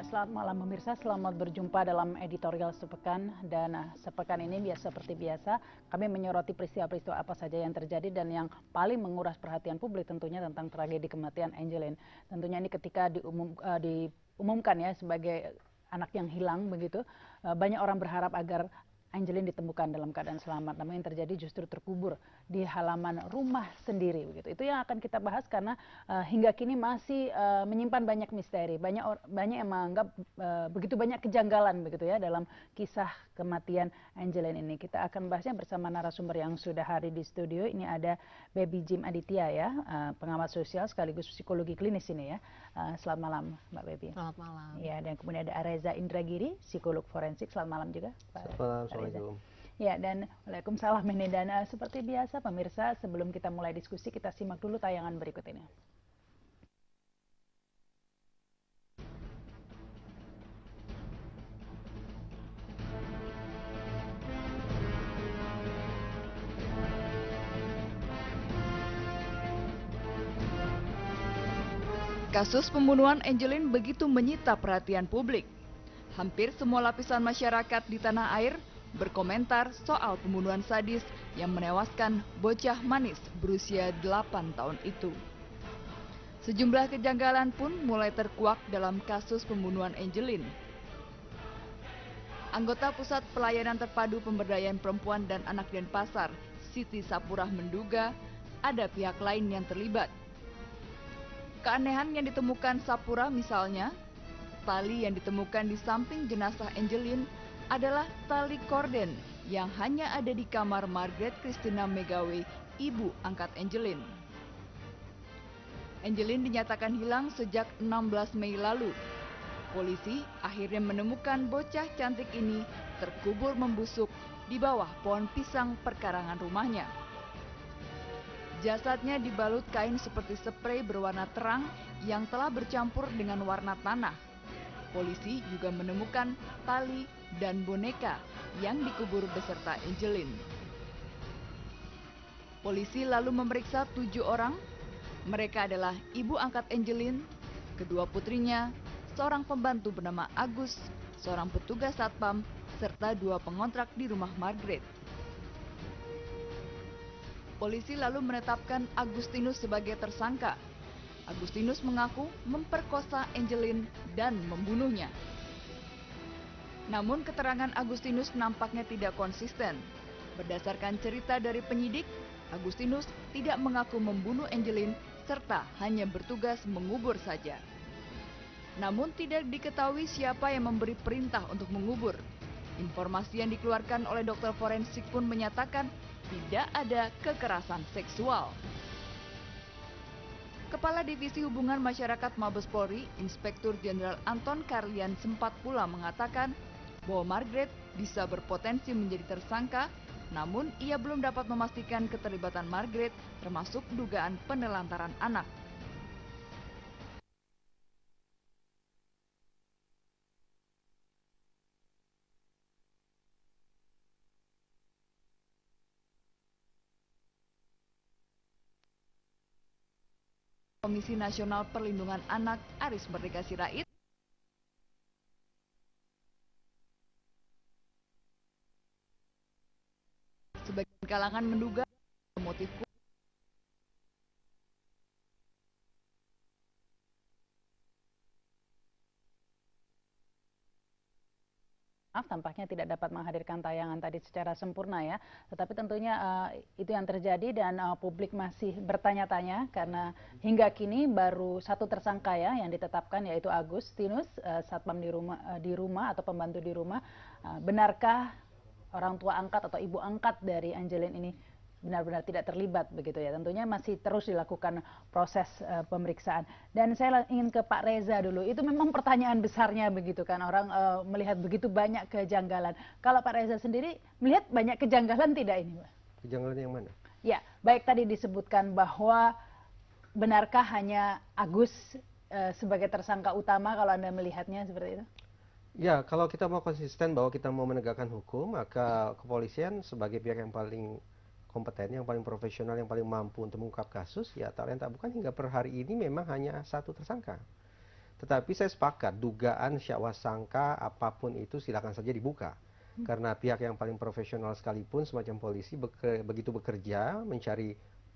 Selamat malam pemirsa, selamat berjumpa dalam editorial sepekan. Dan sepekan ini seperti biasa kami menyoroti peristiwa-peristiwa apa saja yang terjadi dan yang paling menguras perhatian publik tentunya tentang tragedi kematian Angelin. Tentunya ini ketika diumumkan ya sebagai anak yang hilang begitu, banyak orang berharap agar Angelin ditemukan dalam keadaan selamat, namun yang terjadi justru terkubur di halaman rumah sendiri begitu. Itu yang akan kita bahas karena hingga kini masih menyimpan banyak misteri, banyak yang menganggap begitu banyak kejanggalan begitu ya dalam kisah kematian Angelin ini. Kita akan bahasnya bersama narasumber yang sudah hadir di studio. Ini ada Baby Jim Aditya ya, pengamat sosial sekaligus psikologi klinis ini ya. Selamat malam Mbak Baby. Selamat malam. Ya, dan kemudian ada Reza Indragiri, psikolog forensik. Selamat malam juga Pak. Selamat malam, Assalamualaikum. Ya, dan waalaikumsalam ini. Dan seperti biasa pemirsa, sebelum kita mulai diskusi, kita simak dulu tayangan berikut ini. Kasus pembunuhan Angelin begitu menyita perhatian publik. Hampir semua lapisan masyarakat di tanah air berkomentar soal pembunuhan sadis yang menewaskan bocah manis berusia 8 tahun itu. Sejumlah kejanggalan pun mulai terkuak dalam kasus pembunuhan Angelin. Anggota Pusat Pelayanan Terpadu Pemberdayaan Perempuan dan Anak Denpasar, Siti Sapurah menduga ada pihak lain yang terlibat. Keanehan yang ditemukan Sapurah misalnya, tali yang ditemukan di samping jenazah Angelin adalah tali korden yang hanya ada di kamar Margaret Christina Megawe, ibu angkat Angelin. Angelin dinyatakan hilang sejak 16 Mei lalu. Polisi akhirnya menemukan bocah cantik ini terkubur membusuk di bawah pohon pisang perkarangan rumahnya. Jasadnya dibalut kain seperti sprei berwarna terang yang telah bercampur dengan warna tanah. Polisi juga menemukan tali dan boneka yang dikubur beserta Angelin. Polisi lalu memeriksa 7 orang. Mereka adalah ibu angkat Angelin, kedua putrinya, seorang pembantu bernama Agus, seorang petugas satpam, serta 2 pengontrak di rumah Margaret. Polisi lalu menetapkan Agustinus sebagai tersangka. Agustinus mengaku memperkosa Angelin dan membunuhnya. Namun keterangan Agustinus nampaknya tidak konsisten. Berdasarkan cerita dari penyidik, Agustinus tidak mengaku membunuh Angelin serta hanya bertugas mengubur saja. Namun tidak diketahui siapa yang memberi perintah untuk mengubur. Informasi yang dikeluarkan oleh dokter forensik pun menyatakan tidak ada kekerasan seksual. Kepala Divisi Hubungan Masyarakat Mabes Polri, Inspektur Jenderal Anton Carlian sempat pula mengatakan bahwa Margaret bisa berpotensi menjadi tersangka, namun ia belum dapat memastikan keterlibatan Margaret termasuk dugaan penelantaran anak. Komisi Nasional Perlindungan Anak Aris Merdeka Sirait sebagian kalangan menduga motif tampaknya tidak dapat menghadirkan tayangan tadi secara sempurna ya, tetapi tentunya itu yang terjadi dan publik masih bertanya-tanya karena hingga kini baru 1 tersangka ya yang ditetapkan, yaitu Agustinus, satpam di rumah atau pembantu di rumah. Benarkah orang tua angkat atau ibu angkat dari Angelin ini benar-benar tidak terlibat begitu ya? Tentunya masih terus dilakukan proses pemeriksaan. Dan saya ingin ke Pak Reza dulu. Itu memang pertanyaan besarnya begitu kan, orang melihat begitu banyak kejanggalan. Kalau Pak Reza sendiri melihat banyak kejanggalan tidak ini, Pak? Kejanggalan yang mana? Ya, baik tadi disebutkan bahwa benarkah hanya Agus sebagai tersangka utama kalau Anda melihatnya seperti itu? Ya, kalau kita mau konsisten bahwa kita mau menegakkan hukum, maka kepolisian sebagai pihak yang paling kompeten, yang paling profesional, yang paling mampu untuk mengungkap kasus, ya tak lain tak bukan hingga per hari ini memang hanya 1 tersangka. Tetapi saya sepakat, dugaan syakwasangka apapun itu silakan saja dibuka. Karena pihak yang paling profesional sekalipun semacam polisi begitu bekerja mencari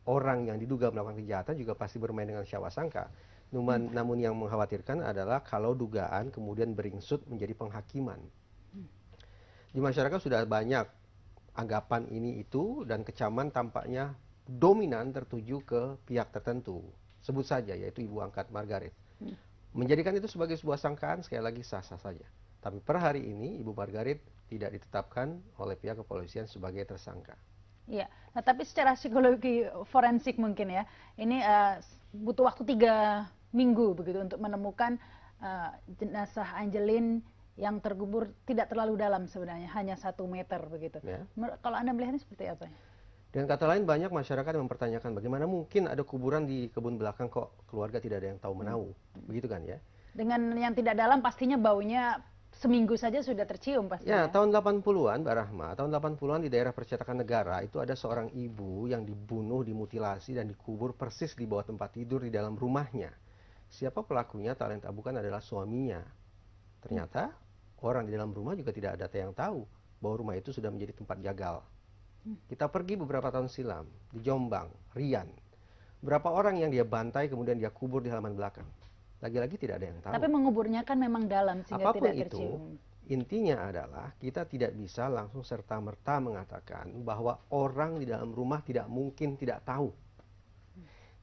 orang yang diduga melakukan kejahatan juga pasti bermain dengan syakwasangka. Namun yang mengkhawatirkan adalah kalau dugaan kemudian beringsut menjadi penghakiman. Di masyarakat sudah banyak anggapan ini itu dan kecaman tampaknya dominan tertuju ke pihak tertentu. Sebut saja yaitu ibu angkat Margaret. Menjadikan itu sebagai sebuah sangkaan sekali lagi sah-sah saja. Tapi per hari ini Ibu Margaret tidak ditetapkan oleh pihak kepolisian sebagai tersangka. Iya, nah, tapi secara psikologi forensik mungkin ya, ini butuh waktu 3 minggu begitu untuk menemukan jenazah Angeline yang terkubur tidak terlalu dalam sebenarnya, hanya 1 meter begitu. Ya. Kalau Anda melihatnya seperti apa? Dan kata lain banyak masyarakat yang mempertanyakan bagaimana mungkin ada kuburan di kebun belakang kok keluarga tidak ada yang tahu menahu. Begitu kan ya? Dengan yang tidak dalam pastinya baunya seminggu saja sudah tercium pastinya. Ya, tahun 80-an Mbak Rahma, tahun 80-an di daerah Percetakan Negara itu ada seorang ibu yang dibunuh, dimutilasi dan dikubur persis di bawah tempat tidur di dalam rumahnya. Siapa pelakunya tak lain tak bukan adalah suaminya. Ternyata orang di dalam rumah juga tidak ada yang tahu bahwa rumah itu sudah menjadi tempat jagal. Kita pergi beberapa tahun silam di Jombang, Rian. Berapa orang yang dia bantai kemudian dia kubur di halaman belakang. Lagi-lagi tidak ada yang tahu. Tapi menguburnya kan memang dalam sehingga Apapun tidak itu, tercium. intinya adalah kita tidak bisa langsung serta-merta mengatakan bahwa orang di dalam rumah tidak mungkin tidak tahu.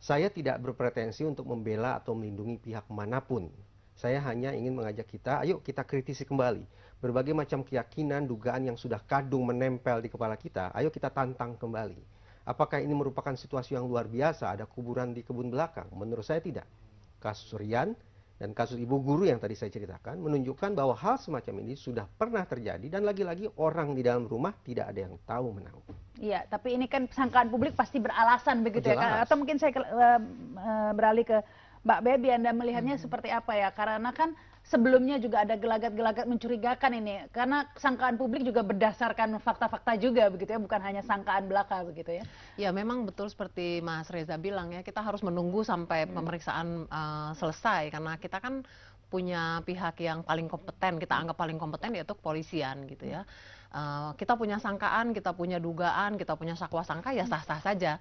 Saya tidak berpretensi untuk membela atau melindungi pihak manapun. Saya hanya ingin mengajak kita, ayo kita kritisi kembali. Berbagai macam keyakinan, dugaan yang sudah kadung menempel di kepala kita, ayo kita tantang kembali. Apakah ini merupakan situasi yang luar biasa, ada kuburan di kebun belakang? Menurut saya tidak. Kasus Rian dan kasus ibu guru yang tadi saya ceritakan menunjukkan bahwa hal semacam ini sudah pernah terjadi dan lagi-lagi orang di dalam rumah tidak ada yang tahu menahu. Iya, tapi ini kan sangkaan publik pasti beralasan begitu ya. Jelas. Atau mungkin saya beralih ke Mbak Baby, Anda melihatnya seperti apa ya? Karena kan sebelumnya juga ada gelagat-gelagat mencurigakan ini. Karena sangkaan publik juga berdasarkan fakta-fakta juga begitu ya, bukan hanya sangkaan belaka begitu ya. Ya memang betul seperti Mas Reza bilang ya, kita harus menunggu sampai pemeriksaan selesai karena kita kan punya pihak yang paling kompeten, kita anggap paling kompeten yaitu kepolisian gitu ya. Kita punya sangkaan, kita punya dugaan, kita punya sakwa-sangka ya sah-sah saja.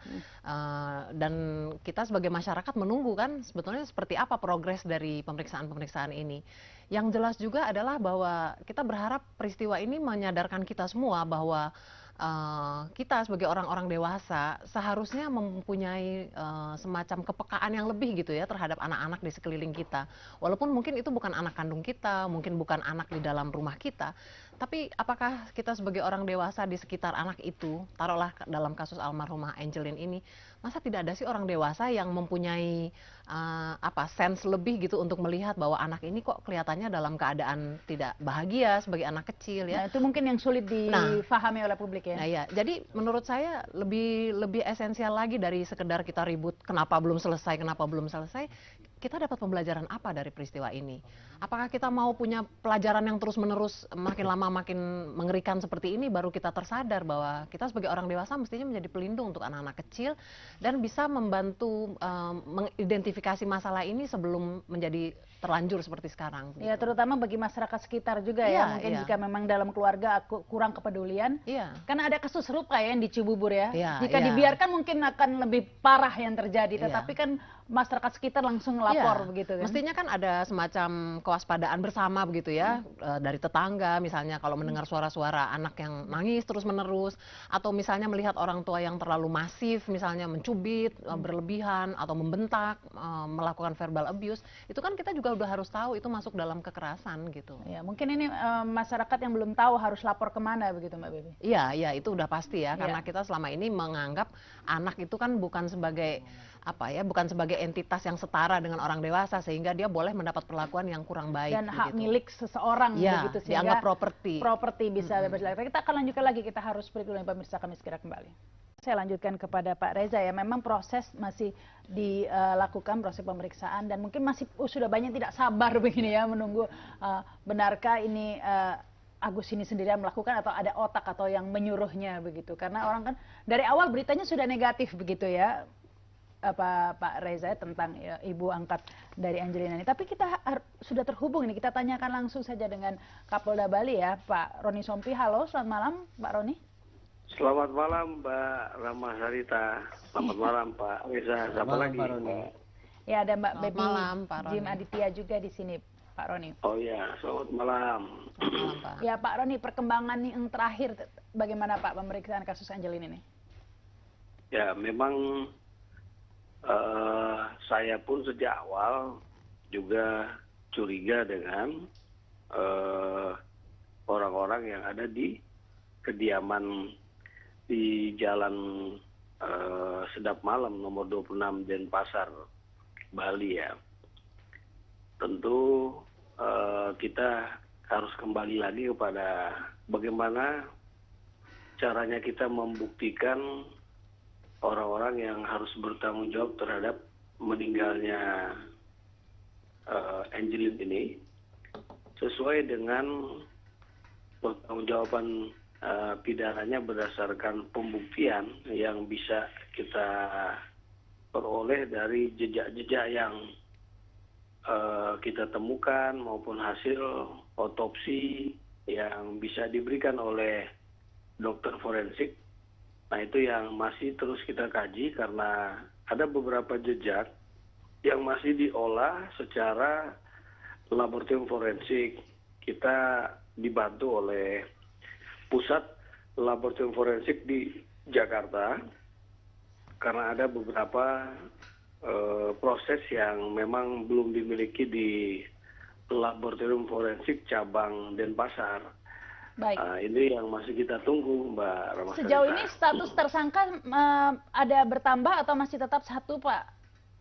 Dan kita sebagai masyarakat menunggu kan sebetulnya seperti apa progres dari pemeriksaan-pemeriksaan ini. Yang jelas juga adalah bahwa kita berharap peristiwa ini menyadarkan kita semua bahwa kita sebagai orang-orang dewasa seharusnya mempunyai semacam kepekaan yang lebih gitu ya terhadap anak-anak di sekeliling kita. Walaupun mungkin itu bukan anak kandung kita, mungkin bukan anak di dalam rumah kita, tapi apakah kita sebagai orang dewasa di sekitar anak itu, taruhlah dalam kasus almarhumah Angeline ini, masa tidak ada sih orang dewasa yang mempunyai sense lebih gitu untuk melihat bahwa anak ini kok kelihatannya dalam keadaan tidak bahagia sebagai anak kecil ya. Nah, itu mungkin yang sulit difahami oleh publik ya. Nah ya, jadi menurut saya lebih esensial lagi dari sekedar kita ribut kenapa belum selesai, kita dapat pembelajaran apa dari peristiwa ini? Apakah kita mau punya pelajaran yang terus-menerus makin lama makin mengerikan seperti ini baru kita tersadar bahwa kita sebagai orang dewasa mestinya menjadi pelindung untuk anak-anak kecil dan bisa membantu mengidentifikasi masalah ini sebelum menjadi terlanjur seperti sekarang. Ya, terutama bagi masyarakat sekitar juga ya. Mungkin jika memang dalam keluarga kurang kepedulian. Karena ada kasus serupa ya yang di Cibubur ya. Jika dibiarkan mungkin akan lebih parah yang terjadi. Tetapi kan masyarakat sekitar langsung lapor begitu kan. Mestinya kan ada semacam kewaspadaan bersama begitu ya. Dari tetangga misalnya kalau mendengar suara-suara anak yang nangis terus-menerus. Atau misalnya melihat orang tua yang terlalu masif misalnya mencubit, berlebihan atau membentak, melakukan verbal abuse. Itu kan kita juga udah harus tahu itu masuk dalam kekerasan gitu. Ya, mungkin ini masyarakat yang belum tahu harus lapor kemana begitu Mbak Baby. Iya, itu udah pasti ya karena kita selama ini menganggap anak itu kan bukan sebagai bukan sebagai entitas yang setara dengan orang dewasa sehingga dia boleh mendapat perlakuan yang kurang baik dan hak milik seseorang begitu sehingga dianggap properti bisa berlaku. Kita akan lanjutkan lagi, kita harus break dulu pemirsa, kami segera kembali. Saya lanjutkan kepada Pak Reza ya, memang proses masih dilakukan proses pemeriksaan dan mungkin masih sudah banyak tidak sabar begini ya menunggu benarkah ini Agus ini sendirian melakukan atau ada otak atau yang menyuruhnya begitu, karena orang kan dari awal beritanya sudah negatif begitu ya. Pak Reza tentang ibu angkat dari Angelina ini. Tapi kita sudah terhubung ini, kita tanyakan langsung saja dengan Kapolda Bali ya, Pak Roni Sompi. Halo, selamat malam Pak Roni. Selamat malam Mbak Rama Sarita. Selamat malam Pak Reza. Siapa lagi? Pak Roni. Ya, ada Mbak Selamat Baby malam, Pak Roni. Jim Aditya juga di sini, Pak Roni. Oh ya, selamat malam. Selamat malam, Pak. Ya Pak Roni, perkembangan yang terakhir bagaimana Pak pemeriksaan kasus Angelina ini? Ya, memang saya pun sejak awal juga curiga dengan orang-orang yang ada di kediaman di Jalan Sedap Malam nomor 26 Denpasar, Bali ya. Tentu kita harus kembali lagi kepada bagaimana caranya kita membuktikan orang-orang yang harus bertanggung jawab terhadap meninggalnya Angelina ini sesuai dengan pertanggungjawaban pidananya berdasarkan pembuktian yang bisa kita peroleh dari jejak-jejak yang kita temukan maupun hasil otopsi yang bisa diberikan oleh dokter forensik. Nah, itu yang masih terus kita kaji karena ada beberapa jejak yang masih diolah secara laboratorium forensik. Kita dibantu oleh Pusat Laboratorium Forensik di Jakarta karena ada beberapa proses yang memang belum dimiliki di Laboratorium Forensik cabang Denpasar. Baik. Ini yang masih kita tunggu, Mbak Rama. Sejauh ini status tersangka ada bertambah atau masih tetap satu, Pak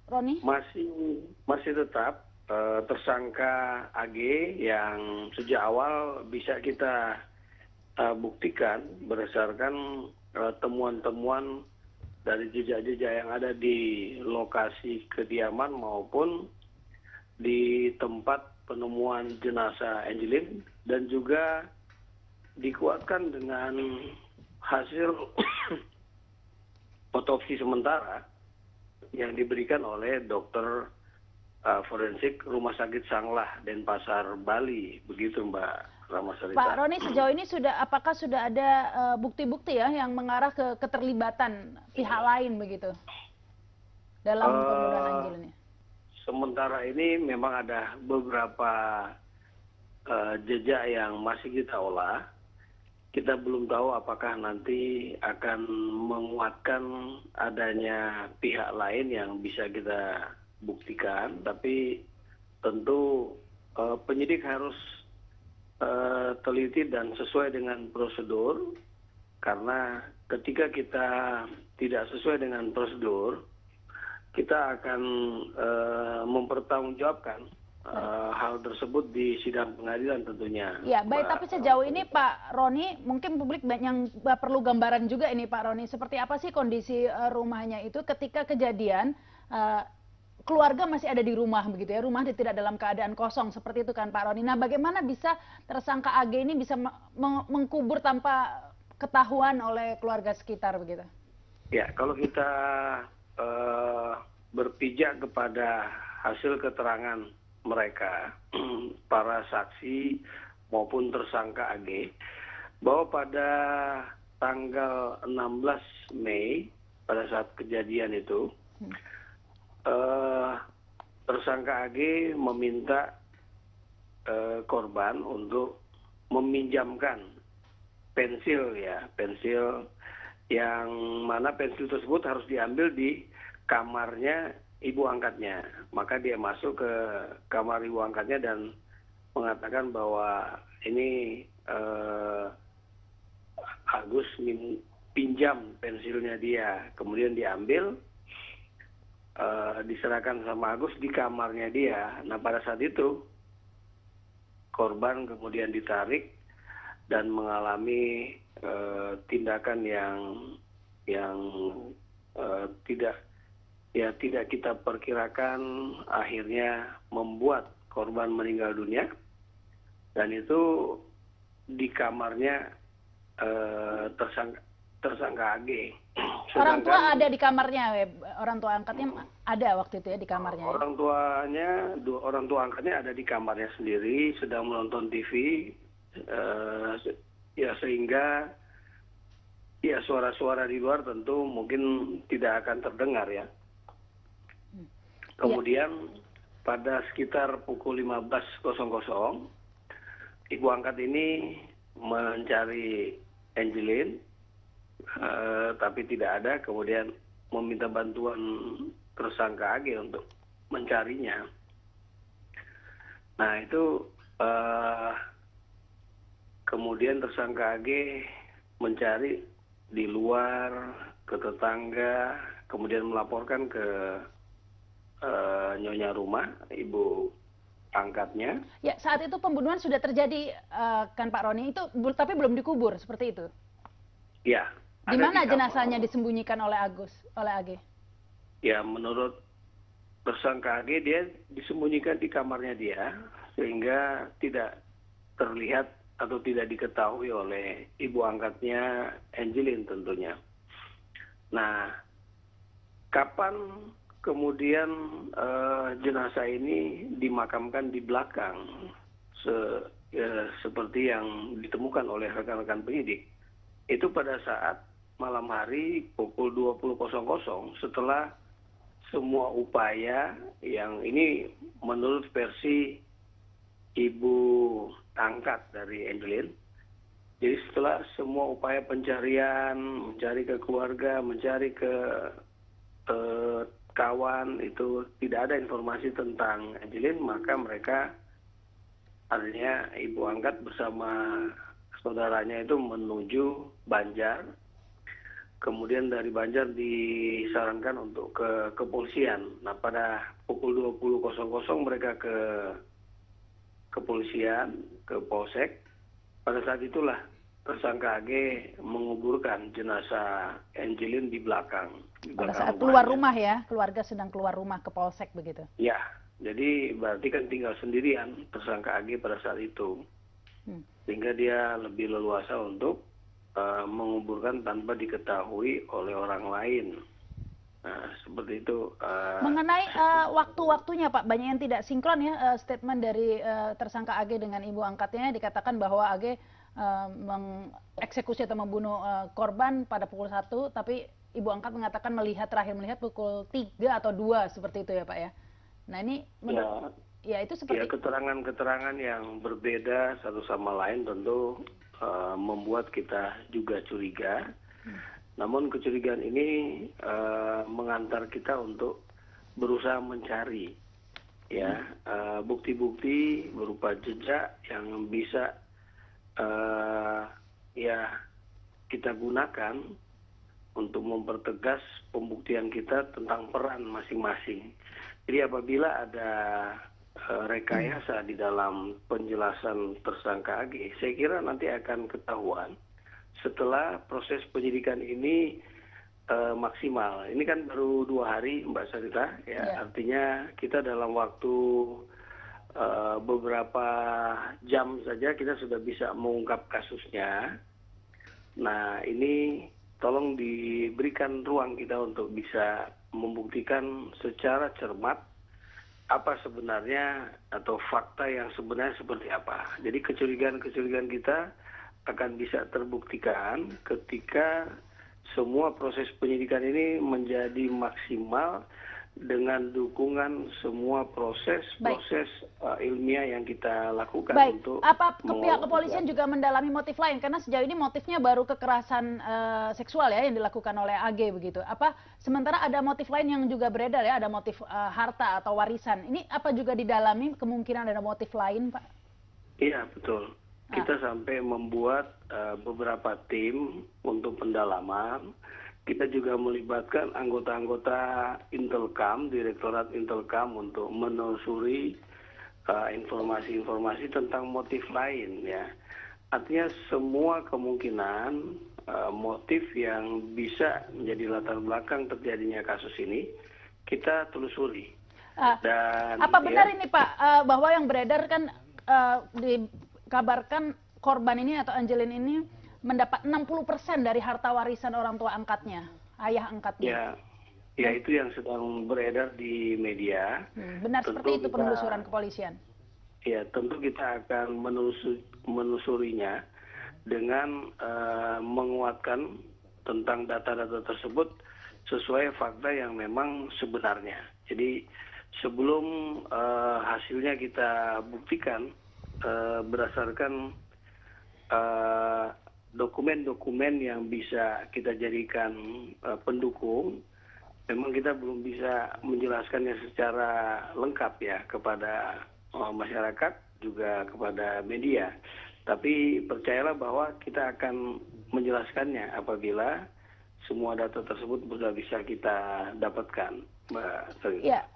Roni? Masih tetap tersangka AG yang sejak awal bisa kita buktikan berdasarkan temuan-temuan dari jejak-jejak yang ada di lokasi kediaman maupun di tempat penemuan jenazah Angelina dan juga dikuatkan dengan hasil otopsi sementara yang diberikan oleh dokter forensik Rumah Sakit Sanglah Denpasar, Bali. Begitu Mbak Rama Sarita. Pak Roni, sejauh ini apakah sudah ada bukti-bukti ya yang mengarah ke keterlibatan pihak lain begitu dalam pembunuhan Angelina? Sementara ini memang ada beberapa jejak yang masih kita olah. Kita belum tahu apakah nanti akan menguatkan adanya pihak lain yang bisa kita buktikan, tapi tentu penyidik harus teliti dan sesuai dengan prosedur, karena ketika kita tidak sesuai dengan prosedur, kita akan mempertanggungjawabkan hal tersebut di sidang pengadilan tentunya. Ya, baik. Tapi sejauh ini Pak Roni, mungkin publik yang perlu gambaran juga ini Pak Roni, seperti apa sih kondisi rumahnya itu ketika kejadian keluarga masih ada di rumah begitu ya, rumah tidak dalam keadaan kosong seperti itu kan Pak Roni. Nah, bagaimana bisa tersangka AG ini bisa mengkubur tanpa ketahuan oleh keluarga sekitar begitu? Ya, kalau kita berpijak kepada hasil keterangan mereka, para saksi maupun tersangka AG, bahwa pada tanggal 16 Mei pada saat kejadian itu, tersangka AG meminta korban untuk meminjamkan pensil yang mana pensil tersebut harus diambil di kamarnya ibu angkatnya. Maka dia masuk ke kamar ibu angkatnya dan mengatakan bahwa ini Agus pinjam pensilnya dia, kemudian diambil, diserahkan sama Agus di kamarnya dia. Nah, pada saat itu korban kemudian ditarik dan mengalami tindakan yang tidak kita perkirakan, akhirnya membuat korban meninggal dunia, dan itu di kamarnya tersangka AG Orang tua Sedangkan ada di kamarnya, orang tua angkatnya ada waktu itu ya di kamarnya. Ya? orang tua angkatnya ada di kamarnya sendiri, sedang menonton TV, ya sehingga ya suara-suara di luar tentu mungkin tidak akan terdengar ya. Kemudian pada sekitar pukul 15.00, ibu angkat ini mencari Angelin, tapi tidak ada, kemudian meminta bantuan tersangka AG untuk mencarinya. Nah itu kemudian tersangka AG mencari di luar, ke tetangga, kemudian melaporkan ke nyonya rumah, ibu angkatnya. Ya, saat itu pembunuhan sudah terjadi kan Pak Roni, itu tapi belum dikubur seperti itu. Ya. Di mana jenazahnya disembunyikan oleh AG? Ya, menurut tersangka AG dia disembunyikan di kamarnya dia sehingga tidak terlihat atau tidak diketahui oleh ibu angkatnya Angelin tentunya. Nah, kapan kemudian jenazah ini dimakamkan di belakang seperti yang ditemukan oleh rekan-rekan penyidik? Itu pada saat malam hari pukul 20.00 setelah semua upaya yang ini menurut versi ibu angkat dari Angelin. Jadi setelah semua upaya pencarian, mencari ke keluarga, mencari ke kawan, itu tidak ada informasi tentang Angelin, maka mereka artinya ibu angkat bersama saudaranya itu menuju Banjar. Kemudian dari Banjar disarankan untuk ke kepolisian. Nah pada pukul 20.00 mereka ke kepolisian, ke Polsek. Pada saat itulah tersangka AG menguburkan jenazah Angelin di belakang. Pada saat keluar rumah ya, keluarga sedang keluar rumah ke Polsek begitu? Ya, jadi berarti kan tinggal sendirian tersangka AG pada saat itu. Sehingga dia lebih leluasa untuk menguburkan tanpa diketahui oleh orang lain. Nah, seperti itu. Mengenai waktu-waktunya Pak, banyak yang tidak sinkron ya statement dari tersangka AG dengan ibu angkatnya, dikatakan bahwa AG mengeksekusi atau membunuh korban pada pukul 1, tapi ibu angkat mengatakan terakhir melihat pukul 3 atau 2 seperti itu ya Pak ya. Nah ini ya itu seperti keterangan yang berbeda satu sama lain tentu membuat kita juga curiga. Namun kecurigaan ini mengantar kita untuk berusaha mencari ya bukti-bukti berupa jejak yang bisa ya kita gunakan untuk mempertegas pembuktian kita tentang peran masing-masing. Jadi apabila ada rekayasa di dalam penjelasan tersangka AG, saya kira nanti akan ketahuan setelah proses penyidikan ini maksimal. Ini kan baru 2 hari Mbak Sarita, ya. Artinya kita dalam waktu beberapa jam saja kita sudah bisa mengungkap kasusnya. Nah ini tolong diberikan ruang kita untuk bisa membuktikan secara cermat apa sebenarnya atau fakta yang sebenarnya seperti apa. Jadi kecurigaan-kecurigaan kita akan bisa terbuktikan ketika semua proses penyidikan ini menjadi maksimal dengan dukungan semua proses ilmiah yang kita lakukan. Baik. Untuk apa pihak kepolisian juga mendalami motif lain, karena sejauh ini motifnya baru kekerasan seksual ya yang dilakukan oleh AG begitu. Apa sementara ada motif lain yang juga beredar ya, ada motif harta atau warisan. Ini apa juga didalami kemungkinan ada motif lain, Pak? Iya, betul. Kita sampai membuat beberapa tim untuk pendalaman. Kita juga melibatkan anggota-anggota Intelkam, Direktorat Intelkam untuk menelusuri informasi-informasi tentang motif lain ya. Artinya semua kemungkinan motif yang bisa menjadi latar belakang terjadinya kasus ini kita telusuri. Dan apa benar ini Pak bahwa yang beredar kan dikabarkan korban ini atau Angelin ini mendapat 60% dari harta warisan orang tua angkatnya. ayah angkatnya. Ya, ya itu yang sedang beredar di media. Benar Tentu seperti itu kita- penelusuran kepolisian. Ya, tentu kita akan menelusurinya dengan menguatkan tentang data-data tersebut sesuai fakta yang memang sebenarnya. Jadi sebelum hasilnya kita buktikan berdasarkan dokumen-dokumen yang bisa kita jadikan pendukung, memang kita belum bisa menjelaskannya secara lengkap ya kepada masyarakat juga kepada media. Tapi percayalah bahwa kita akan menjelaskannya apabila semua data tersebut sudah bisa kita dapatkan, Mbak Sri. Ya,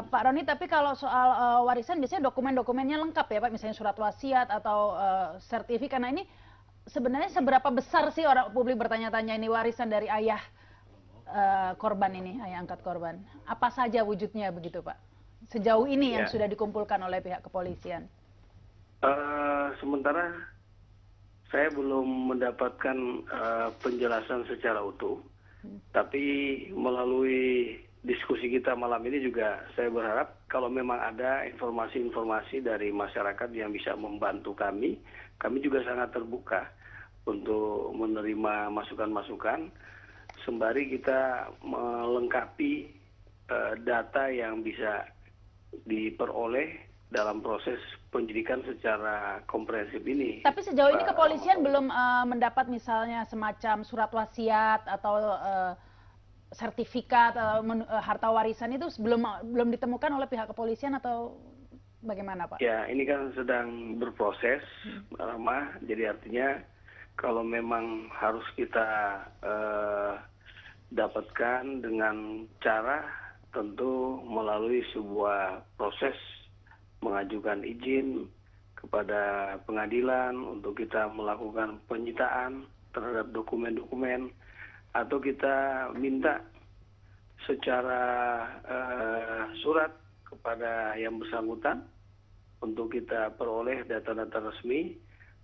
Pak Roni, tapi kalau soal warisan biasanya dokumen-dokumennya lengkap ya Pak, misalnya surat wasiat atau sertifikat. Nah ini sebenarnya seberapa besar sih orang publik bertanya-tanya ini warisan dari ayah korban ini, ayah angkat korban. Apa saja wujudnya begitu Pak? Sejauh ini yang Ya. sudah dikumpulkan oleh pihak kepolisian. Sementara saya belum mendapatkan penjelasan secara utuh, tapi melalui diskusi kita malam ini juga saya berharap kalau memang ada informasi-informasi dari masyarakat yang bisa membantu kami juga sangat terbuka untuk menerima masukan-masukan, sembari kita melengkapi data yang bisa diperoleh dalam proses penyidikan secara komprehensif ini. Tapi sejauh ini Pak kepolisian Rahmat. belum mendapat misalnya semacam surat wasiat atau sertifikat harta warisan itu belum ditemukan oleh pihak kepolisian atau bagaimana Pak? Ya, ini kan sedang berproses, Mbak Rahma. Jadi artinya kalau memang harus kita dapatkan dengan cara tentu melalui sebuah proses mengajukan izin kepada pengadilan untuk kita melakukan penyitaan terhadap dokumen-dokumen, atau kita minta secara surat kepada yang bersangkutan untuk kita peroleh data-data resmi,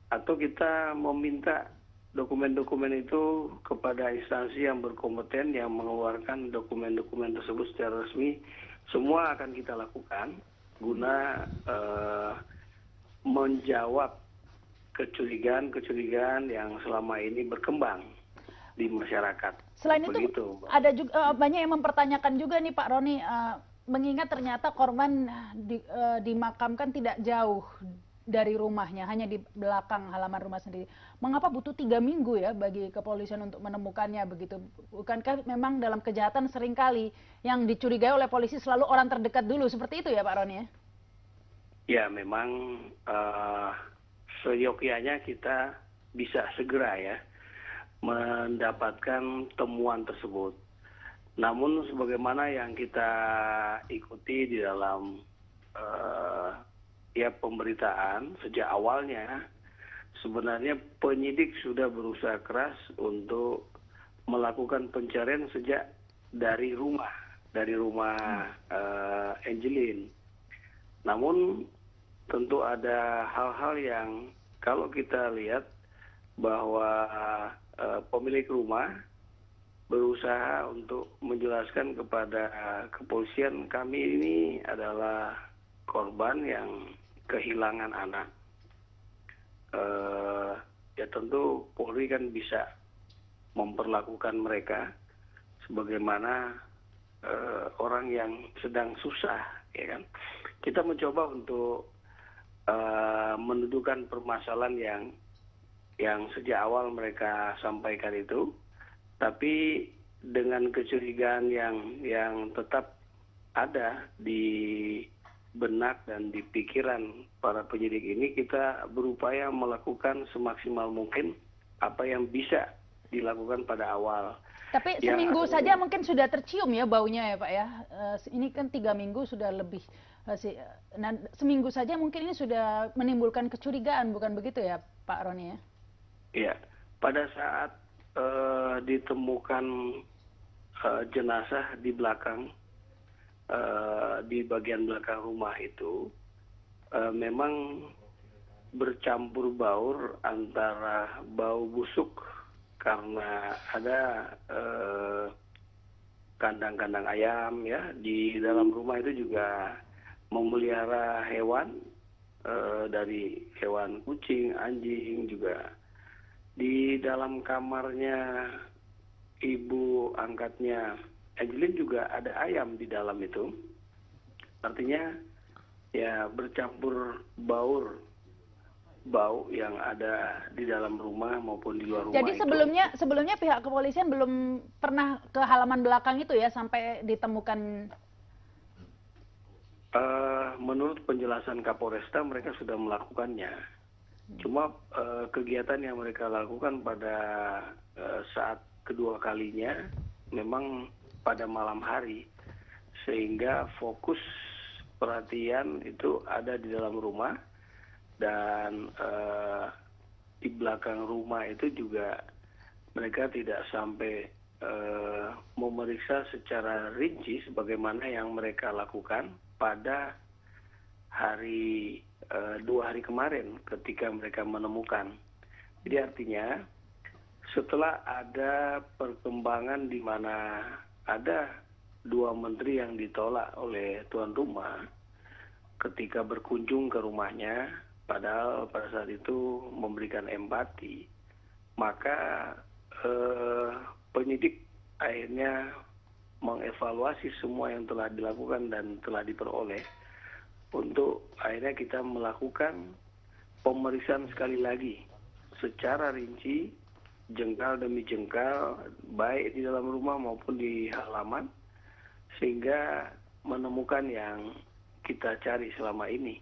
atau kita meminta dokumen-dokumen itu kepada instansi yang berkompeten yang mengeluarkan dokumen-dokumen tersebut secara resmi. Semua akan kita lakukan guna menjawab kecurigaan-kecurigaan yang selama ini berkembang di masyarakat. Selain itu Begitu, Mbak. ada juga banyak yang mempertanyakan juga nih Pak Roni, mengingat ternyata korban dimakamkan tidak jauh dari rumahnya, hanya di belakang halaman rumah sendiri. Mengapa butuh 3 minggu ya bagi kepolisian untuk menemukannya begitu? Bukankah memang dalam kejahatan seringkali yang dicurigai oleh polisi selalu orang terdekat dulu, seperti itu ya Pak Roni ya? Ya, memang seyogyanya kita bisa segera ya mendapatkan temuan tersebut. Namun sebagaimana yang kita ikuti di dalam ya pemberitaan sejak awalnya, sebenarnya penyidik sudah berusaha keras untuk melakukan pencarian sejak dari rumah Angelin. Namun tentu ada hal-hal yang kalau kita lihat bahwa pemilik rumah berusaha untuk menjelaskan kepada kepolisian, kami ini adalah korban yang kehilangan anak. Ya tentu Polri kan bisa memperlakukan mereka sebagaimana orang yang sedang susah, ya kan. Kita mencoba untuk mendudukan permasalahan yang sejak awal mereka sampaikan itu, tapi dengan kecurigaan yang tetap ada di benak dan di pikiran para penyidik ini, kita berupaya melakukan semaksimal mungkin apa yang bisa dilakukan pada awal. Tapi Ya, seminggu saja mungkin sudah tercium ya baunya ya Pak ya. Ini kan 3 minggu sudah lebih. Nah, seminggu saja mungkin ini sudah menimbulkan kecurigaan, bukan begitu ya Pak Roni ya? Ya, pada saat ditemukan jenazah di belakang, di bagian belakang rumah itu, memang bercampur baur antara bau busuk karena ada kandang-kandang ayam ya. Di dalam rumah itu juga memelihara hewan, dari hewan kucing, anjing juga. Di dalam kamarnya ibu angkatnya Angelin juga ada ayam di dalam itu. Artinya ya bercampur bau yang ada di dalam rumah maupun di luar rumah. Jadi itu. sebelumnya pihak kepolisian belum pernah ke halaman belakang itu ya sampai ditemukan. Menurut penjelasan Kapolresta mereka sudah melakukannya. Cuma kegiatan yang mereka lakukan pada saat kedua kalinya memang pada malam hari, sehingga fokus perhatian itu ada di dalam rumah, dan di belakang rumah itu juga mereka tidak sampai memeriksa secara rinci sebagaimana yang mereka lakukan pada hari 2 hari kemarin ketika mereka menemukan. Jadi artinya setelah ada perkembangan di mana ada 2 menteri yang ditolak oleh tuan rumah ketika berkunjung ke rumahnya, padahal pada saat itu memberikan empati, maka penyidik akhirnya mengevaluasi semua yang telah dilakukan dan telah diperoleh untuk akhirnya kita melakukan pemeriksaan sekali lagi secara rinci, jengkal demi jengkal, baik di dalam rumah maupun di halaman, sehingga menemukan yang kita cari selama ini.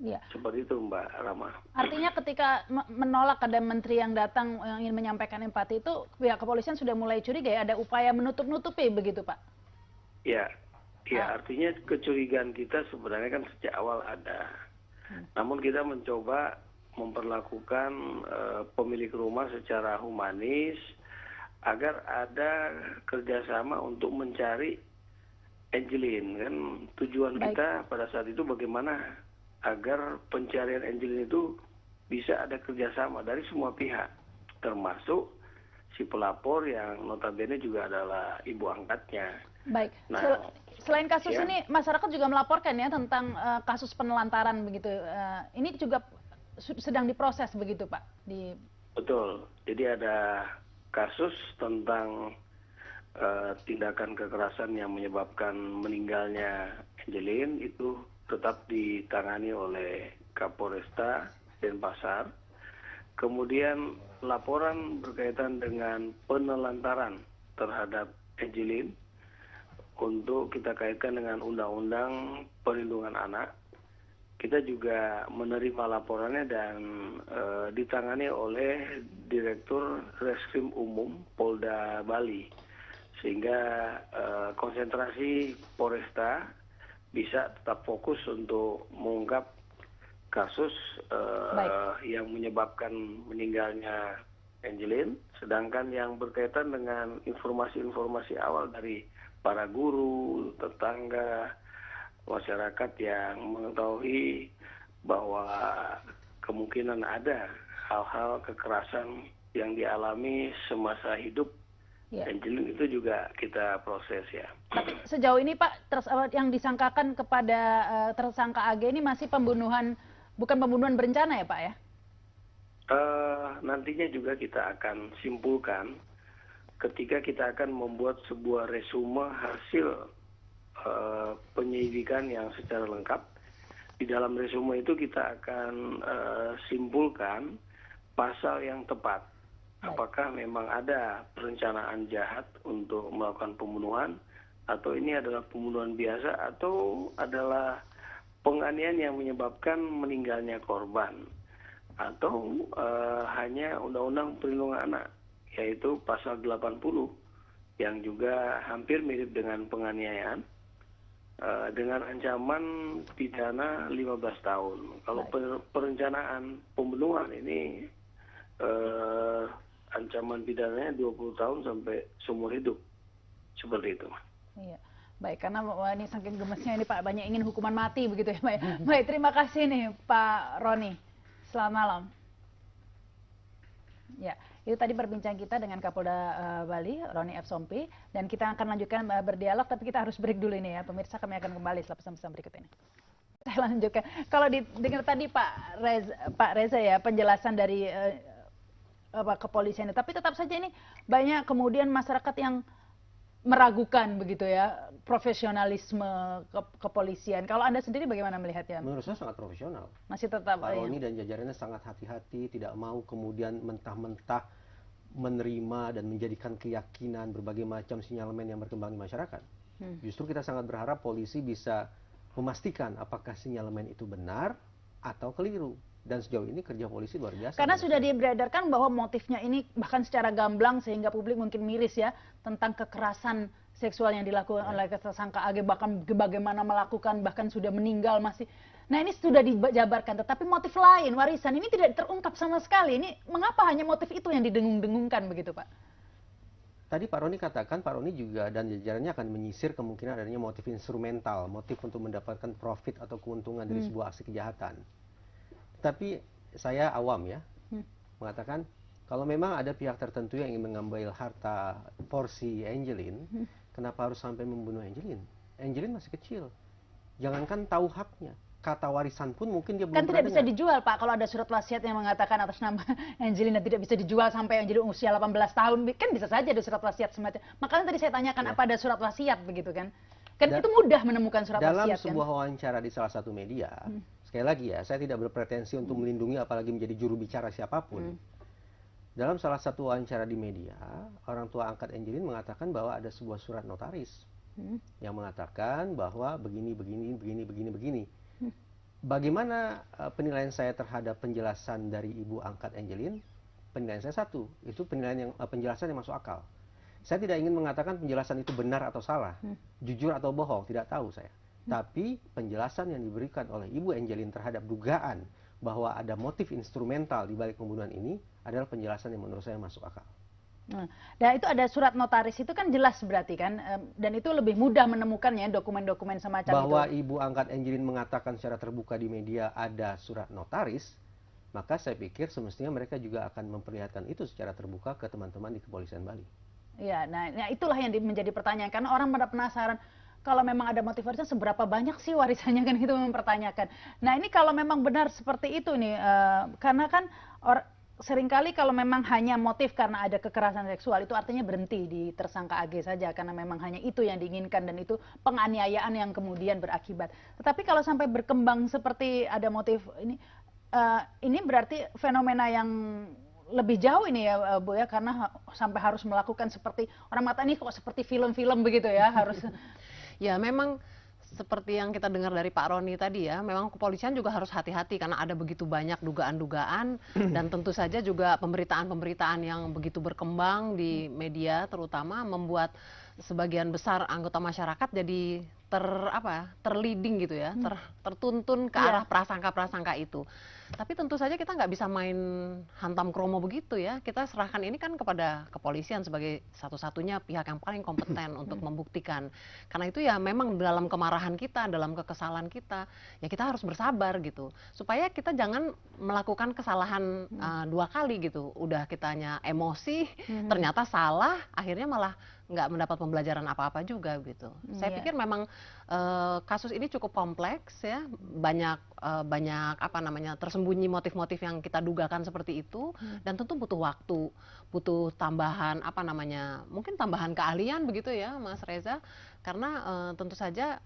Ya. Seperti itu Mbak Rama. Artinya ketika menolak ada menteri yang datang yang ingin menyampaikan empati itu, pihak kepolisian sudah mulai curiga ya, ada upaya menutup-nutupi begitu Pak? Ya, artinya kecurigaan kita sebenarnya kan sejak awal ada. Namun kita mencoba memperlakukan pemilik rumah secara humanis agar ada kerjasama untuk mencari Angelin. Kan tujuan kita pada saat itu bagaimana agar pencarian Angelin itu bisa ada kerjasama dari semua pihak, termasuk si pelapor yang notabene juga adalah ibu angkatnya. Baik. Nah, selain kasus ini, masyarakat juga melaporkan ya tentang kasus penelantaran begitu. Ini juga sedang diproses begitu Pak? Betul. Jadi ada kasus tentang tindakan kekerasan yang menyebabkan meninggalnya Angelin, itu tetap ditangani oleh Kapolresta Denpasar. Kemudian laporan berkaitan dengan penelantaran terhadap Angelin untuk kita kaitkan dengan Undang-Undang Perlindungan Anak. Kita juga menerima laporannya dan ditangani oleh Direktur Reskrim Umum Polda Bali, sehingga konsentrasi Polresta bisa tetap fokus untuk mengungkap kasus yang menyebabkan meninggalnya Angelin, sedangkan yang berkaitan dengan informasi-informasi awal dari para guru, tetangga, masyarakat yang mengetahui bahwa kemungkinan ada hal-hal kekerasan yang dialami semasa hidup Angelin, itu juga kita proses ya. Tapi sejauh ini Pak, yang disangkakan kepada tersangka AG ini masih pembunuhan, bukan pembunuhan berencana ya Pak ya? Nantinya juga kita akan simpulkan ketika kita akan membuat sebuah resume hasil penyelidikan yang secara lengkap. Di dalam resume itu kita akan simpulkan pasal yang tepat. Apakah memang ada perencanaan jahat untuk melakukan pembunuhan, atau ini adalah pembunuhan biasa, atau adalah penganiayaan yang menyebabkan meninggalnya korban, atau hanya Undang-Undang Perlindungan Anak, yaitu pasal 80 yang juga hampir mirip dengan penganiayaan dengan ancaman pidana 15 tahun. Kalau perencanaan pembunuhan ini ancaman pidananya 20 tahun sampai seumur hidup. Seperti itu. Iya. Baik, karena ini saking gemesnya ini Pak, banyak ingin hukuman mati begitu ya Pak. Baik, terima kasih nih Pak Roni. Selamat malam. Ya, itu tadi perbincangan kita dengan Kapolda Bali, Roni F. Sompi, dan kita akan lanjutkan berdialog, tapi kita harus break dulu ini ya. Pemirsa, kami akan kembali setelah pesan-pesan berikut ini. Saya lanjutkan. Kalau didengar tadi Pak Reza ya, penjelasan dari kepolisian, tapi tetap saja ini banyak kemudian masyarakat yang meragukan begitu ya profesionalisme kepolisian. Kalau Anda sendiri bagaimana melihatnya? Menurut saya sangat profesional. Masih tetap Pak Roni dan jajarannya sangat hati-hati, tidak mau kemudian mentah-mentah menerima dan menjadikan keyakinan berbagai macam sinyalemen yang berkembang di masyarakat. Justru kita sangat berharap polisi bisa memastikan apakah sinyalemen itu benar atau keliru. Dan sejauh ini kerja polisi luar biasa. Karena sudah beredarkan bahwa motifnya ini bahkan secara gamblang sehingga publik mungkin miris ya tentang kekerasan seksual yang dilakukan oleh tersangka AG, bahkan bagaimana melakukan, bahkan sudah meninggal masih. Nah ini sudah dijabarkan, tetapi motif lain warisan ini tidak terungkap sama sekali. Ini mengapa hanya motif itu yang didengung-dengungkan begitu Pak? Tadi Pak Roni katakan, Pak Roni juga dan jajarannya akan menyisir kemungkinan adanya motif instrumental, motif untuk mendapatkan profit atau keuntungan dari sebuah aksi kejahatan. Tapi saya awam ya, mengatakan kalau memang ada pihak tertentu yang ingin mengambil harta porsi Angelin, kenapa harus sampai membunuh Angelin? Angelin masih kecil, jangankan tahu haknya, kata warisan pun mungkin dia belum kan tidak bisa dijual Pak, kalau ada surat wasiat yang mengatakan atas nama Angelina tidak bisa dijual sampai Angelina usia 18 tahun, kan bisa saja ada surat wasiat semacam. Makanya tadi saya tanyakan apa ada surat wasiat begitu kan? Kan itu mudah menemukan surat dalam wasiat sebuah wawancara di salah satu media, sekali lagi ya, saya tidak berpretensi untuk melindungi apalagi menjadi juru bicara siapapun. Dalam salah satu wawancara di media, orang tua angkat Angelin mengatakan bahwa ada sebuah surat notaris yang mengatakan bahwa begini. Bagaimana penilaian saya terhadap penjelasan dari ibu angkat Angelin? Penilaian saya satu, itu penjelasan yang masuk akal. Saya tidak ingin mengatakan penjelasan itu benar atau salah, jujur atau bohong, tidak tahu saya. Tapi penjelasan yang diberikan oleh Ibu Angelin terhadap dugaan bahwa ada motif instrumental di balik pembunuhan ini adalah penjelasan yang menurut saya masuk akal. Dan itu ada surat notaris itu kan jelas berarti kan, dan itu lebih mudah menemukannya dokumen-dokumen semacam bahwa itu. Ibu angkat Angelin mengatakan secara terbuka di media ada surat notaris, maka saya pikir semestinya mereka juga akan memperlihatkan itu secara terbuka ke teman-teman di Kepolisian Bali. Ya, nah itulah yang menjadi pertanyaan karena orang pada penasaran. Kalau memang ada motif warisan, seberapa banyak sih warisannya kan itu mempertanyakan. Nah ini kalau memang benar seperti itu nih, karena kan seringkali kalau memang hanya motif karena ada kekerasan seksual itu artinya berhenti di tersangka AG saja karena memang hanya itu yang diinginkan dan itu penganiayaan yang kemudian berakibat. Tetapi kalau sampai berkembang seperti ada motif ini berarti fenomena yang lebih jauh ini ya Bu ya, karena sampai harus melakukan seperti orang mata ini kok seperti film-film begitu ya harus. Ya memang seperti yang kita dengar dari Pak Roni tadi ya, memang kepolisian juga harus hati-hati karena ada begitu banyak dugaan-dugaan dan tentu saja juga pemberitaan-pemberitaan yang begitu berkembang di media terutama membuat sebagian besar anggota masyarakat jadi terleading gitu ya, tertuntun ke arah prasangka-prasangka itu. Tapi tentu saja kita nggak bisa main hantam kromo begitu ya. Kita serahkan ini kan kepada kepolisian sebagai satu-satunya pihak yang paling kompeten untuk membuktikan. Karena itu ya memang dalam kemarahan kita, dalam kekesalan kita, ya kita harus bersabar gitu. Supaya kita jangan melakukan kesalahan dua kali gitu. Udah kitanya emosi, ternyata salah, akhirnya malah nggak mendapat pembelajaran apa-apa juga gitu. Saya pikir memang kasus ini cukup kompleks ya, banyak tersembunyi motif-motif yang kita dugakan seperti itu dan tentu butuh waktu, butuh tambahan mungkin tambahan keahlian begitu ya Mas Reza, karena tentu saja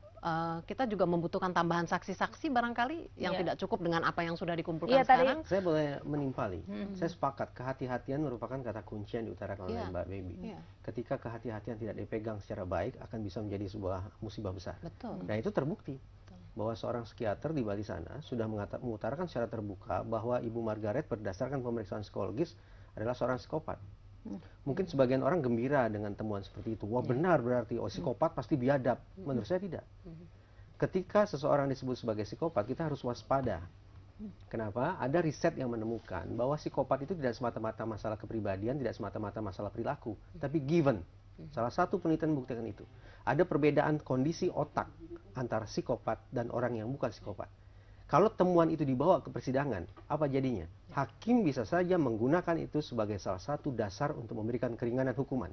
kita juga membutuhkan tambahan saksi-saksi barangkali yang tidak cukup dengan apa yang sudah dikumpulkan sekarang. Saya boleh menimpali, saya sepakat kehati-hatian merupakan kata kunci yang diutarakan oleh Mbak Baby. Ketika kehati-hatian tidak dipegang secara baik akan bisa menjadi sebuah musibah besar. Betul. Nah itu terbukti bahwa seorang psikiater di Bali sana sudah mengutarakan secara terbuka bahwa Ibu Margaret berdasarkan pemeriksaan psikologis adalah seorang psikopat. Mungkin sebagian orang gembira dengan temuan seperti itu. Wah benar berarti, psikopat pasti biadab. Menurut saya tidak. Ketika seseorang disebut sebagai psikopat, kita harus waspada. Kenapa? Ada riset yang menemukan bahwa psikopat itu tidak semata-mata masalah kepribadian, tidak semata-mata masalah perilaku, tapi given. Salah satu penelitian membuktikan itu. Ada perbedaan kondisi otak antara psikopat dan orang yang bukan psikopat. Kalau temuan itu dibawa ke persidangan, apa jadinya? Hakim bisa saja menggunakan itu sebagai salah satu dasar untuk memberikan keringanan hukuman.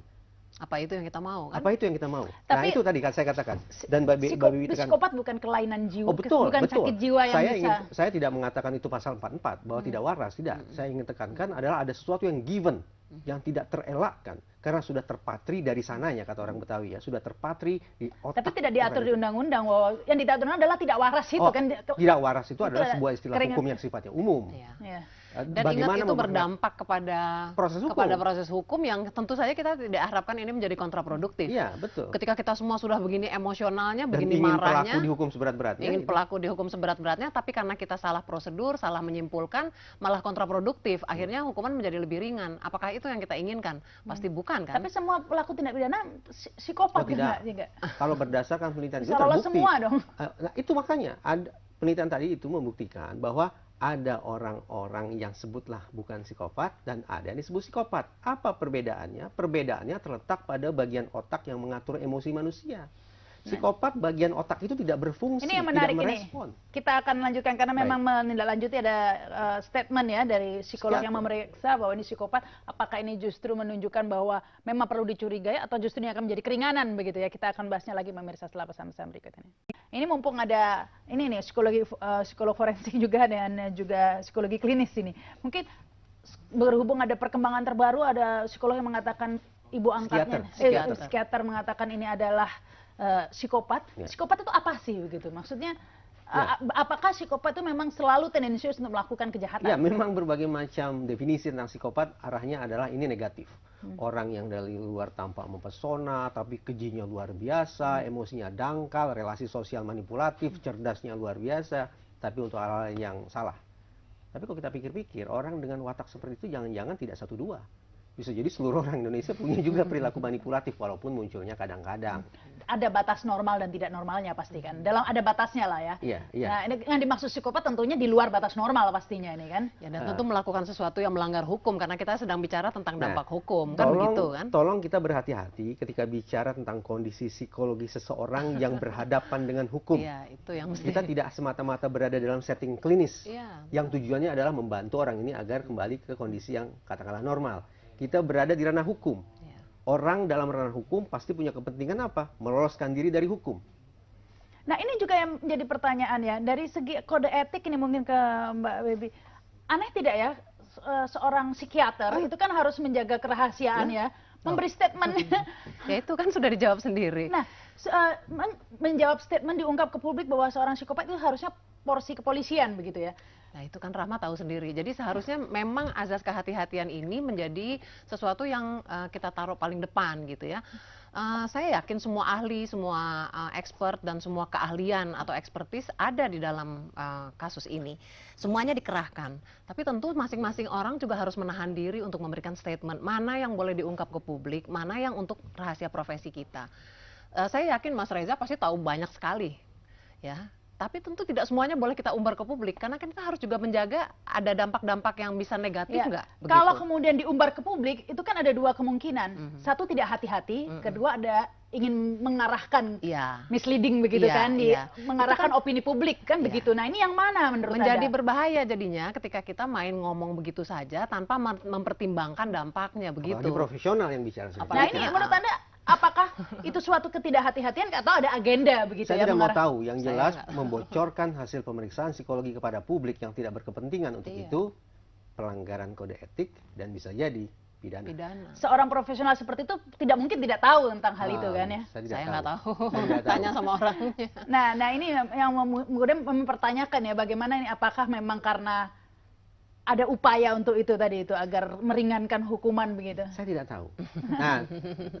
Apa itu yang kita mau kan? Apa itu yang kita mau? Nah, Tapi itu tadi kan saya katakan. Dan Mbak Bibi tekan. Psikopat bukan kelainan jiwa, Oh betul, bukan betul. sakit jiwa yang Saya tidak mengatakan itu pasal 44 bahwa tidak waras, tidak. Saya ingin tekankan adalah ada sesuatu yang given, yang tidak terelakkan karena sudah terpatri dari sananya, kata orang Betawi ya, sudah terpatri di otak. Tapi tidak diatur orang di itu. undang-undang. Yang diatur adalah tidak waras itu Oh, kan. tidak waras itu adalah ada sebuah istilah keringat. hukum yang sifatnya umum. Iya. Ya. Dan ingat itu berdampak kepada proses hukum yang tentu saja kita tidak harapkan ini menjadi kontraproduktif. Iya, betul. Ketika kita semua sudah begini emosionalnya, Dan begini ingin marahnya, pelaku dihukum seberat-beratnya. ingin pelaku dihukum seberat-beratnya, tapi karena kita salah prosedur, salah menyimpulkan, malah kontraproduktif. Akhirnya hukuman menjadi lebih ringan. Apakah itu yang kita inginkan? Pasti bukan kan? Tapi semua pelaku tindak pidana psikopat Oh, tidak. juga. Kalau berdasarkan penelitian itu Seolah-olah terbukti. semua dong. Nah, itu makanya ada penelitian tadi itu membuktikan bahwa ada orang-orang yang sebutlah bukan psikopat dan ada yang disebut psikopat. Apa perbedaannya? Perbedaannya terletak pada bagian otak yang mengatur emosi manusia. Psikopat bagian otak itu tidak berfungsi, Ini yang menarik tidak ini. merespon. Kita akan lanjutkan karena memang menindaklanjuti ada statement ya dari psikolog yang memeriksa bahwa ini psikopat. Apakah ini justru menunjukkan bahwa memang perlu dicurigai atau justru ini akan menjadi keringanan begitu ya? Kita akan bahasnya lagi pemirsa setelah pesan-pesan berikut ini. Ini mumpung ada ini nih psikolog forensik juga dan juga psikologi klinis ini. Mungkin berhubung ada perkembangan terbaru, ada psikolog yang mengatakan ibu angkatnya, psikiater mengatakan ini adalah psikopat. Ya. Psikopat itu apa sih begitu? Maksudnya apakah psikopat itu memang selalu tendensius untuk melakukan kejahatan? Ya, memang berbagai macam definisi tentang psikopat arahnya adalah ini negatif. Orang yang dari luar tampak mempesona, tapi kejinya luar biasa, emosinya dangkal, relasi sosial manipulatif, cerdasnya luar biasa, tapi untuk hal-hal yang salah. Tapi kalau kita pikir-pikir, orang dengan watak seperti itu jangan-jangan tidak satu dua. Bisa jadi seluruh orang Indonesia punya juga perilaku manipulatif walaupun munculnya kadang-kadang. Ada batas normal dan tidak normalnya pasti kan. Ada batasnya lah ya. Iya, iya. Nah, ini yang dimaksud psikopat tentunya di luar batas normal pastinya ini kan. Ya, dan tentu melakukan sesuatu yang melanggar hukum karena kita sedang bicara tentang dampak hukum kan begitu kan. Tolong kita berhati-hati ketika bicara tentang kondisi psikologi seseorang yang berhadapan dengan hukum. Iya, itu yang mesti. Kita tidak semata-mata berada dalam setting klinis. Iya. Yang tujuannya adalah membantu orang ini agar kembali ke kondisi yang katakanlah normal. Kita berada di ranah hukum. Iya. Orang dalam ranah hukum pasti punya kepentingan apa? Meloloskan diri dari hukum. Nah, ini juga yang menjadi pertanyaan ya. Dari segi kode etik ini mungkin ke Mbak Baby. Aneh tidak ya seorang psikiater itu kan harus menjaga kerahasiaan ya. Memberi statement. Ya itu kan sudah dijawab sendiri. Nah, menjawab statement diungkap ke publik bahwa seorang psikopat itu harusnya porsi kepolisian begitu ya. Nah itu kan Rahma tahu sendiri. Jadi seharusnya memang azas kehati-hatian ini menjadi sesuatu yang kita taruh paling depan gitu ya. Saya yakin semua ahli, semua expert dan semua keahlian atau expertise ada di dalam kasus ini. Semuanya dikerahkan. Tapi tentu masing-masing orang juga harus menahan diri untuk memberikan statement. Mana yang boleh diungkap ke publik, mana yang untuk rahasia profesi kita. Saya yakin Mas Reza pasti tahu banyak sekali ya. Tapi tentu tidak semuanya boleh kita umbar ke publik karena kan kita harus juga menjaga ada dampak-dampak yang bisa negatif nggak? Kalau kemudian diumbar ke publik itu kan ada dua kemungkinan. Satu tidak hati-hati, kedua ada ingin mengarahkan misleading begitu kan, mengarahkan opini publik kan begitu. Nah ini yang mana menurut Anda? Menjadi berbahaya jadinya ketika kita main ngomong begitu saja tanpa mempertimbangkan dampaknya begitu. Apalagi profesional yang bicara. Nah ini menurut Anda apakah itu suatu ketidakhati-hatian atau ada agenda begitu Saya ya? tidak mau tahu, yang jelas membocorkan hasil pemeriksaan psikologi kepada publik yang tidak berkepentingan untuk itu pelanggaran kode etik dan bisa jadi pidana. Seorang profesional seperti itu tidak mungkin tidak tahu tentang hal itu kan ya? Saya nggak tahu. Tanya sama orangnya. Nah ini yang kemudian mempertanyakan ya bagaimana ini apakah memang karena ada upaya untuk itu tadi itu agar meringankan hukuman begitu? Saya tidak tahu. Nah,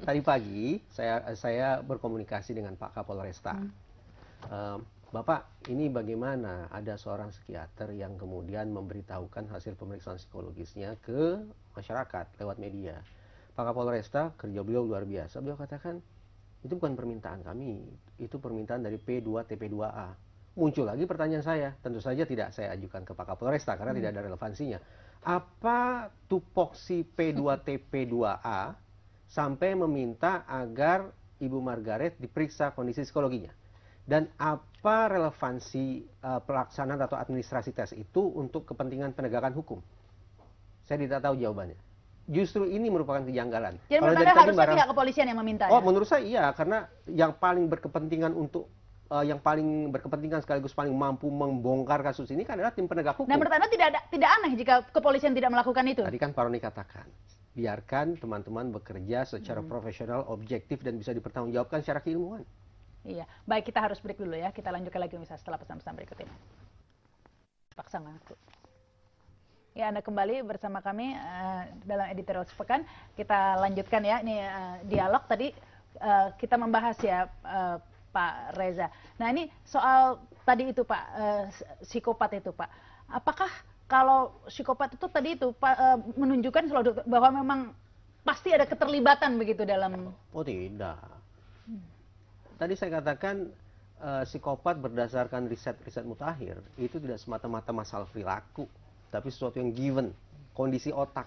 tadi pagi saya berkomunikasi dengan Pak Kapolresta. Bapak, ini bagaimana ada seorang psikiater yang kemudian memberitahukan hasil pemeriksaan psikologisnya ke masyarakat lewat media. Pak Kapolresta, kerja beliau luar biasa. Beliau katakan, itu bukan permintaan kami, itu permintaan dari P2TP2A. Muncul lagi pertanyaan saya, tentu saja tidak saya ajukan ke Pak Kapolresta karena tidak ada relevansinya. Apa tupoksi P2TP2A sampai meminta agar Ibu Margaret diperiksa kondisi psikologinya? Dan apa relevansi pelaksanaan atau administrasi tes itu untuk kepentingan penegakan hukum? Saya tidak tahu jawabannya. Justru ini merupakan kejanggalan. Jadi menurut Anda harusnya pihak kepolisian yang meminta ya? Menurut saya iya, karena yang paling berkepentingan sekaligus paling mampu membongkar kasus ini kan adalah tim penegak hukum. Nah, menurut Anda tidak aneh jika kepolisian tidak melakukan itu? Tadi kan Pak Roni katakan, biarkan teman-teman bekerja secara profesional, objektif, dan bisa dipertanggungjawabkan secara keilmuan. Iya, baik, kita harus break dulu ya. Kita lanjutkan lagi misalnya setelah pesan-pesan berikut ini. Paksa ngaku. Ya, Anda kembali bersama kami dalam editorial sepekan. Kita lanjutkan ya, ini dialog tadi kita membahas ya Pak Reza. Nah, ini soal tadi itu Pak, psikopat itu Pak. Apakah kalau psikopat itu tadi itu menunjukkan selalu bahwa memang pasti ada keterlibatan begitu dalam... Oh tidak. Tadi saya katakan psikopat berdasarkan riset-riset mutakhir itu tidak semata-mata masalah perilaku, tapi sesuatu yang given, kondisi otak.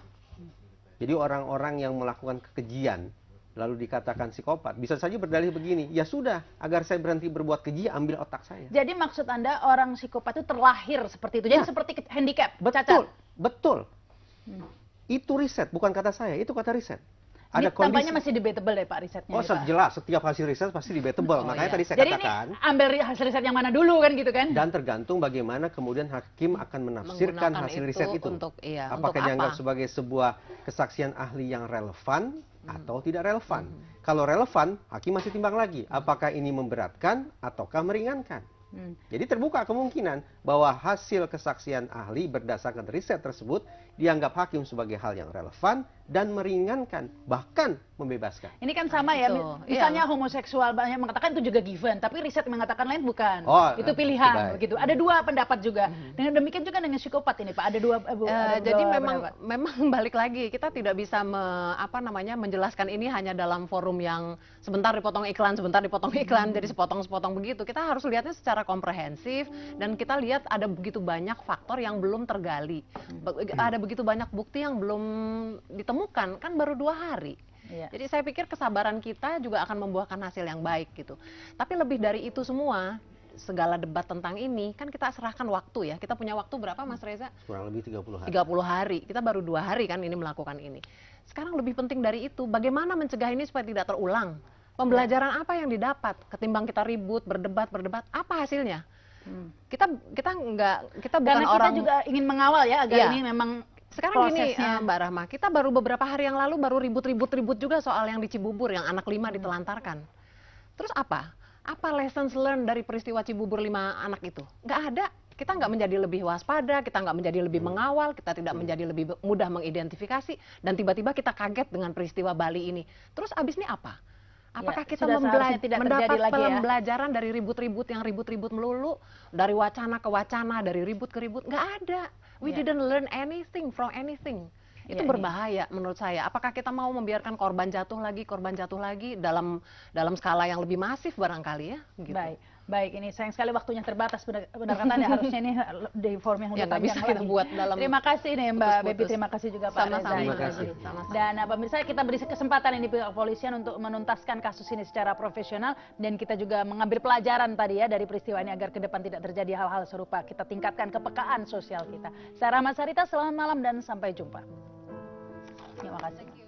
Jadi orang-orang yang melakukan kekejian lalu dikatakan psikopat bisa saja berdalih begini, ya sudah, agar saya berhenti berbuat keji, ambil otak saya. Jadi maksud Anda orang psikopat itu terlahir seperti itu, jadi seperti handicap, betul, cacat. Betul. Itu riset, bukan kata saya, itu kata riset. Ada tampaknya masih debatable deh Pak risetnya. Oh jelas, setiap hasil riset pasti debatable. Makanya tadi saya jadi katakan. Jadi ini ambil hasil riset yang mana dulu kan gitu kan? Dan tergantung bagaimana kemudian hakim akan menafsirkan hasil riset itu. Apakah dianggap sebagai sebuah kesaksian ahli yang relevan atau tidak relevan. Kalau relevan, hakim masih timbang lagi. Apakah ini memberatkan ataukah meringankan. Jadi terbuka kemungkinan bahwa hasil kesaksian ahli berdasarkan riset tersebut dianggap hakim sebagai hal yang relevan dan meringankan, bahkan membebaskan. Ini kan sama ya, misalnya homoseksual banyak mengatakan itu juga given, tapi riset mengatakan lain bukan. Itu pilihan begitu. Ada dua pendapat juga. Dengan demikian juga dengan psikopat ini Pak, ada dua. Jadi memang balik lagi kita tidak bisa menjelaskan ini hanya dalam forum yang sebentar dipotong iklan, jadi sepotong-sepotong begitu. Kita harus lihatnya secara komprehensif dan kita lihat ada begitu banyak faktor yang belum tergali. Ada begitu banyak bukti yang belum ditemukan, kan baru 2 hari. Jadi saya pikir kesabaran kita juga akan membuahkan hasil yang baik gitu. Tapi lebih dari itu semua, segala debat tentang ini, kan kita serahkan waktu ya. Kita punya waktu berapa Mas Reza? Kurang lebih 30 hari. 30 hari, kita baru 2 hari kan ini melakukan ini. Sekarang lebih penting dari itu, bagaimana mencegah ini supaya tidak terulang? Pembelajaran apa yang didapat? Ketimbang kita ribut, berdebat, apa hasilnya? Kita bukan orang, kita juga ingin mengawal ya agar ini memang sekarang gini Mbak Rahma, kita baru beberapa hari yang lalu baru ribut juga soal yang di Cibubur yang anak 5 ditelantarkan. Terus apa lessons learned dari peristiwa Cibubur 5 anak itu? Nggak ada. Kita nggak menjadi lebih waspada, kita nggak menjadi lebih mengawal, kita tidak menjadi lebih mudah mengidentifikasi, dan tiba-tiba kita kaget dengan peristiwa Bali ini. Terus abis ini apa? Apakah kita mendapat pembelajaran dari ribut-ribut yang ribut-ribut melulu, dari wacana ke wacana, dari ribut ke ribut? Nggak ada. We didn't learn anything from anything. Itu berbahaya menurut saya. Apakah kita mau membiarkan korban jatuh lagi dalam skala yang lebih masif barangkali ya? Gitu. Baik, ini sayang sekali waktunya terbatas, benar kata Anda, harusnya ini di forum yang lebih panjang lagi. Buat dalam terima kasih nih Mbak Bepi, terima kasih juga Pak Reza. Terima kasih. Dan pemirsa, kita beri kesempatan ini pihak kepolisian untuk menuntaskan kasus ini secara profesional, dan kita juga mengambil pelajaran tadi ya dari peristiwa ini agar ke depan tidak terjadi hal-hal serupa. Kita tingkatkan kepekaan sosial kita. Saya Rahma Sarita, selamat malam dan sampai jumpa. Terima kasih.